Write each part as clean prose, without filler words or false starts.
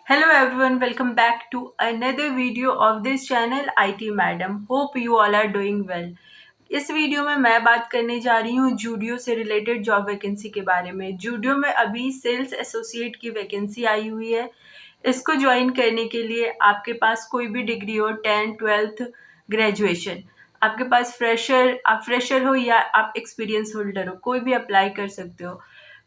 Hello everyone, welcome back to another video of this channel IT Madam. Hope you all are doing well. इस video में मैं बात करने जा रही हूँ जूडियो से रिलेटेड जॉब वैकेंसी के बारे में। जूडियो में अभी सेल्स एसोसिएट की वैकेंसी आई हुई है। इसको ज्वाइन करने के लिए आपके पास कोई भी डिग्री हो, 10th 12th ग्रेजुएशन, आपके पास आप फ्रेशर हो या आप एक्सपीरियंस होल्डर हो, कोई भी अप्लाई कर सकते हो।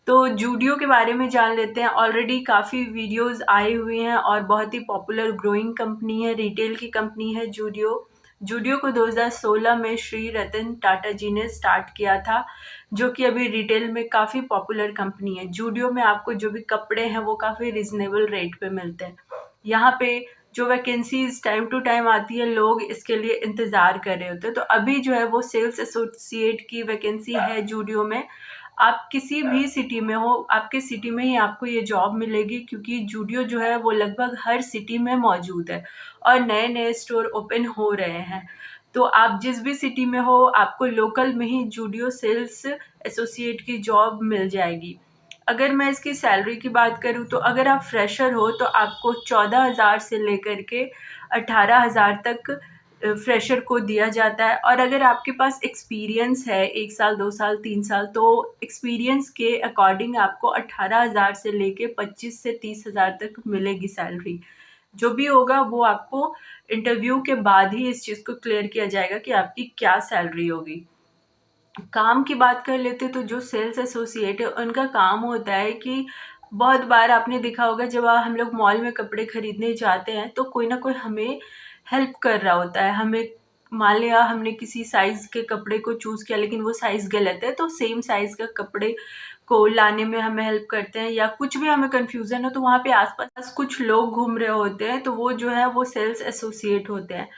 तो जूडियो के बारे में जान लेते हैं। ऑलरेडी काफ़ी वीडियोस आए हुए हैं और बहुत ही पॉपुलर ग्रोइंग कंपनी है, रिटेल की कंपनी है जूडियो। जूडियो को 2016 में श्री रतन टाटा जी ने स्टार्ट किया था, जो कि अभी रिटेल में काफ़ी पॉपुलर कंपनी है। जूडियो में आपको जो भी कपड़े हैं वो काफ़ी रिजनेबल रेट पे मिलते हैं। यहाँ पे जो वैकेंसीज टाइम टू टाइम आती है, लोग इसके लिए इंतज़ार कर रहे होते हैं। तो अभी जो है वो सेल्स एसोसिएट की वैकेंसी है जूडियो में। आप किसी भी सिटी में हो, आपके सिटी में ही आपको ये जॉब मिलेगी, क्योंकि जूडियो जो है वो लगभग हर सिटी में मौजूद है और नए नए स्टोर ओपन हो रहे हैं। तो आप जिस भी सिटी में हो, आपको लोकल में ही जूडियो सेल्स एसोसिएट की जॉब मिल जाएगी। अगर मैं इसकी सैलरी की बात करूँ तो अगर आप फ्रेशर हो तो आपको 14,000 से लेकर के 18,000 तक फ्रेशर को दिया जाता है। और अगर आपके पास एक्सपीरियंस है 1 साल 2 साल 3 साल, तो एक्सपीरियंस के अकॉर्डिंग आपको 18,000 से लेके 25 से 30,000 तक मिलेगी सैलरी। जो भी होगा वो आपको इंटरव्यू के बाद ही इस चीज़ को क्लियर किया जाएगा कि आपकी क्या सैलरी होगी। काम की बात कर लेते तो जो सेल्स एसोसिएट है उनका काम होता है कि बहुत बार आपने देखा होगा, जब हम लोग मॉल में कपड़े खरीदने जाते हैं तो कोई ना कोई हमें हेल्प कर रहा होता है। हमें मान लिया हमने किसी साइज़ के कपड़े को चूज़ किया लेकिन वो साइज़ गलत है, तो सेम साइज़ का कपड़े को लाने में हमें हेल्प करते हैं। या कुछ भी हमें कन्फ्यूज़न हो तो वहाँ पे आसपास कुछ लोग घूम रहे होते हैं, तो वो जो है वो सेल्स एसोसिएट होते हैं।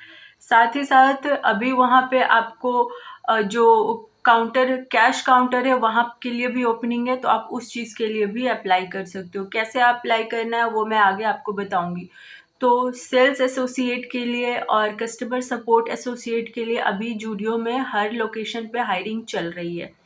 साथ ही साथ अभी वहाँ पे आपको जो कैश काउंटर है वहाँ के लिए भी ओपनिंग है, तो आप उस चीज़ के लिए भी अप्लाई कर सकते हो। कैसे अप्लाई करना है वो मैं आगे आपको बताऊंगी। तो सेल्स एसोसिएट के लिए और कस्टमर सपोर्ट एसोसिएट के लिए अभी जूडियो में हर लोकेशन पे हायरिंग चल रही है।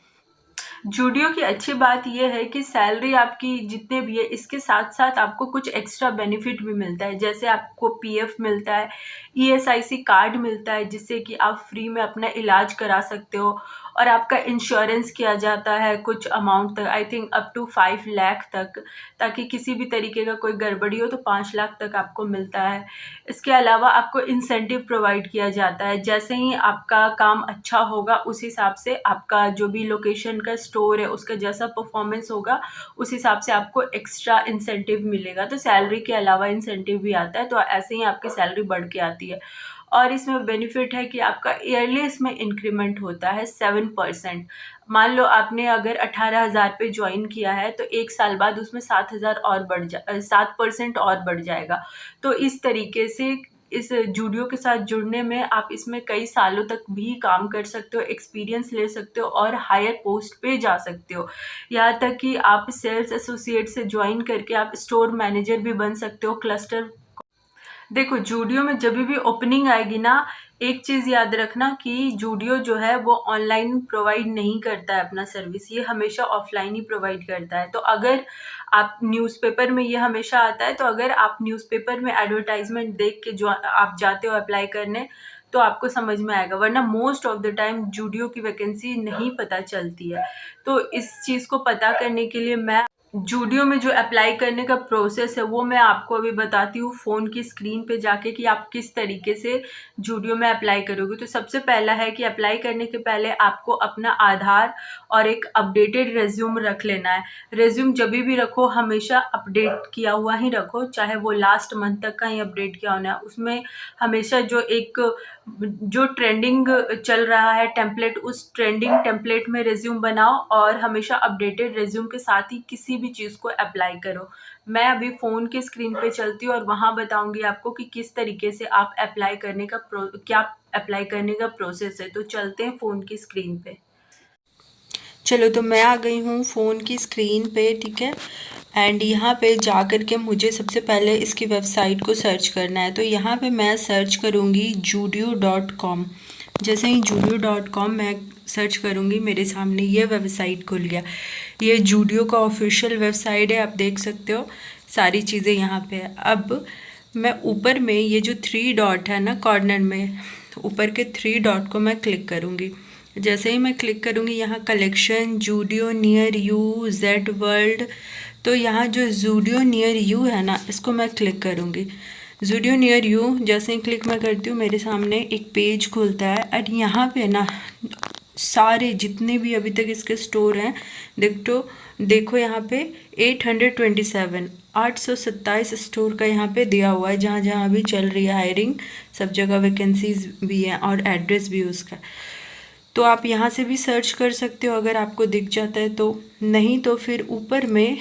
जूडियो की अच्छी बात यह है कि सैलरी आपकी जितने भी है, इसके साथ साथ आपको कुछ एक्स्ट्रा बेनिफिट भी मिलता है। जैसे आपको पीएफ मिलता है, ईएसआईसी कार्ड मिलता है जिससे कि आप फ्री में अपना इलाज करा सकते हो, और आपका इंश्योरेंस किया जाता है कुछ अमाउंट तक, I think up to 5 lakh तक, ताकि किसी भी तरीके का कोई गड़बड़ी हो तो 5 लाख तक आपको मिलता है। इसके अलावा आपको इंसेंटिव प्रोवाइड किया जाता है। जैसे ही आपका काम अच्छा होगा उस हिसाब से आपका जो भी लोकेशन का स्टोर है उसका जैसा परफॉर्मेंस होगा उस हिसाब से आपको एक्स्ट्रा इंसेंटिव मिलेगा। तो सैलरी के अलावा इंसेंटिव भी आता है, तो ऐसे ही आपकी सैलरी बढ़ के आती है। और इसमें बेनिफिट है कि आपका ईयरली इसमें इंक्रीमेंट होता है 7%। मान लो आपने अगर 18,000 पे ज्वाइन किया है तो 1 साल बाद उसमें 7% और बढ़ जाएगा। तो इस तरीके से इस जूडियो के साथ जुड़ने में आप इसमें कई सालों तक भी काम कर सकते हो, एक्सपीरियंस ले सकते हो और हायर पोस्ट पे जा सकते हो। यहाँ तक कि आप सेल्स एसोसिएट से ज्वाइन करके आप स्टोर मैनेजर भी बन सकते हो। क्लस्टर देखो, जूडियो में जब भी ओपनिंग आएगी ना, एक चीज़ याद रखना कि जूडियो जो है वो ऑनलाइन प्रोवाइड नहीं करता है अपना सर्विस, ये हमेशा ऑफलाइन ही प्रोवाइड करता है। तो अगर आप न्यूज़पेपर में, ये हमेशा आता है, तो अगर आप न्यूज़पेपर में एडवर्टाइजमेंट देख के जो आप जाते हो अप्लाई करने तो आपको समझ में आएगा, वरना most of the time Zudio की वैकेंसी नहीं पता चलती है। तो इस चीज़ को पता करने के लिए मैं जूडियो में जो अप्लाई करने का प्रोसेस है वो मैं आपको अभी बताती हूँ फ़ोन की स्क्रीन पे जाके कि आप किस तरीके से जूडियो में अप्लाई करोगे। तो सबसे पहला है कि अप्लाई करने के पहले आपको अपना आधार और एक अपडेटेड रेज्यूम रख लेना है। रेज्यूम जब भी रखो हमेशा अपडेट किया हुआ ही रखो, चाहे वो लास्ट मंथ तक का ही अपडेट किया होना है। उसमें हमेशा जो ट्रेंडिंग चल रहा है टेम्पलेट, उस ट्रेंडिंग टेम्पलेट में रेज्यूम बनाओ और हमेशा अपडेटेड रेज्यूम के साथ ही किसी भी चीज़ को अप्लाई करो। मैं अभी फ़ोन की स्क्रीन पे चलती हूँ और वहाँ बताऊँगी आपको कि किस तरीके से आप क्या अप्लाई करने का प्रोसेस है। तो चलते हैं फ़ोन की स्क्रीन पे। चलो, तो मैं आ गई हूँ फ़ोन की स्क्रीन पे, ठीक है। एंड यहाँ पे जा कर के मुझे सबसे पहले इसकी वेबसाइट को सर्च करना है। तो यहाँ पे मैं सर्च करूँगी judio.com। जैसे ही judio.com मैं सर्च करूँगी मेरे सामने ये वेबसाइट खुल गया। ये जूडियो का ऑफिशियल वेबसाइट है, आप देख सकते हो। सारी चीज़ें यहाँ पे है। अब मैं ऊपर में ये जो 3 डॉट है ना कॉर्नर में, ऊपर के 3 डॉट को मैं क्लिक करूँगी। जैसे ही मैं क्लिक करूँगी यहाँ collection, Zudio near you, Z world, तो यहाँ जो जूडियो नियर यू है ना, इसको मैं क्लिक करूँगी। जूडियो नियर यू जैसे ही क्लिक मैं करती हूँ, मेरे सामने एक पेज खुलता है और यहाँ पे ना सारे जितने भी अभी तक इसके स्टोर हैं देखो यहाँ पे 827 स्टोर का यहाँ पे दिया हुआ है, जहाँ जहाँ अभी चल रही है हायरिंग, सब जगह वैकेंसीज भी हैं और एड्रेस भी उसका। तो आप यहाँ से भी सर्च कर सकते हो अगर आपको दिख जाता है तो, नहीं तो फिर ऊपर में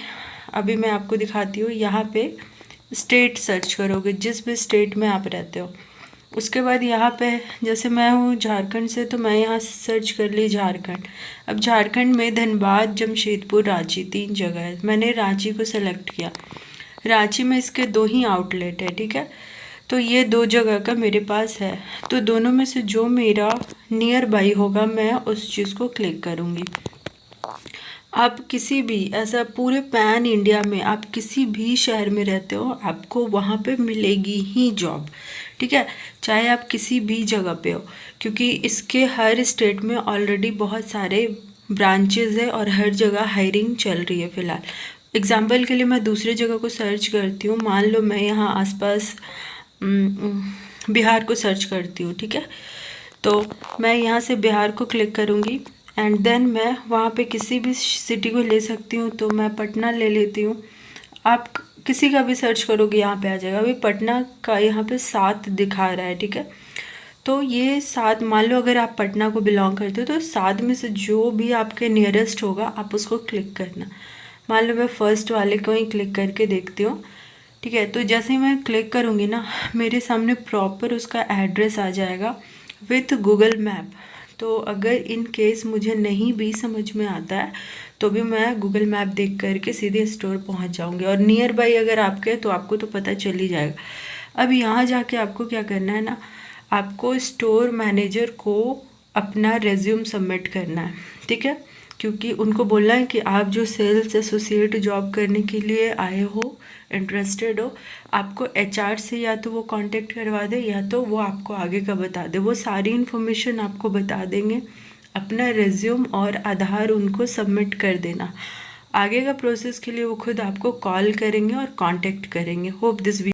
अभी मैं आपको दिखाती हूँ, यहाँ पे स्टेट सर्च करोगे जिस भी स्टेट में आप रहते हो। उसके बाद यहाँ पे जैसे मैं हूँ झारखंड से, तो मैं यहाँ सर्च कर ली झारखंड। अब झारखंड में धनबाद, जमशेदपुर, रांची 3 जगह है। मैंने रांची को सेलेक्ट किया। रांची में इसके 2 ही आउटलेट है, ठीक है। तो ये 2 जगह का मेरे पास है, तो दोनों में से जो मेरा नियर बाई होगा मैं उस चीज़ को क्लिक करूँगी। आप किसी भी ऐसा पूरे पैन इंडिया में आप किसी भी शहर में रहते हो, आपको वहाँ पे मिलेगी ही जॉब, ठीक है, चाहे आप किसी भी जगह पे हो, क्योंकि इसके हर स्टेट में ऑलरेडी बहुत सारे ब्रांचेस है और हर जगह हायरिंग चल रही है फ़िलहाल। एग्जाम्पल के लिए मैं दूसरी जगह को सर्च करती हूँ, मान लो मैं यहाँ आसपास बिहार को सर्च करती हूँ, ठीक है। तो मैं यहाँ से बिहार को क्लिक करूँगी एंड देन मैं वहाँ पे किसी भी सिटी को ले सकती हूँ। तो मैं पटना ले लेती हूँ। आप किसी का भी सर्च करोगे यहाँ पे आ जाएगा। अभी पटना का यहाँ पे 7 दिखा रहा है, ठीक है। तो ये 7, मान लो अगर आप पटना को बिलोंग करते हो तो 7 में से जो भी आपके नियरेस्ट होगा आप उसको क्लिक करना। मान लो मैं फर्स्ट वाले को ही क्लिक करके देखती हूँ, ठीक है। तो जैसे ही मैं क्लिक करूँगी ना, मेरे सामने प्रॉपर उसका एड्रेस आ जाएगा विथ गूगल मैप। तो अगर इन केस मुझे नहीं भी समझ में आता है तो भी मैं गूगल मैप देख करके सीधे स्टोर पहुंच जाऊंगी। और नियर बाई अगर आपके तो आपको तो पता चल ही जाएगा। अब यहाँ जाके आपको क्या करना है ना, आपको स्टोर मैनेजर को अपना रेज्यूम सबमिट करना है, ठीक है। क्योंकि उनको बोलना है कि आप जो सेल्स एसोसिएट जॉब करने के लिए आए हो, इंटरेस्टेड हो, आपको एचआर से या तो वो कांटेक्ट करवा दे या तो वो आपको आगे का बता दे। वो सारी इन्फॉर्मेशन आपको बता देंगे। अपना रेज्यूम और आधार उनको सबमिट कर देना। आगे का प्रोसेस के लिए वो खुद आपको कॉल करेंगे और कांटेक्ट करेंगे। Hope this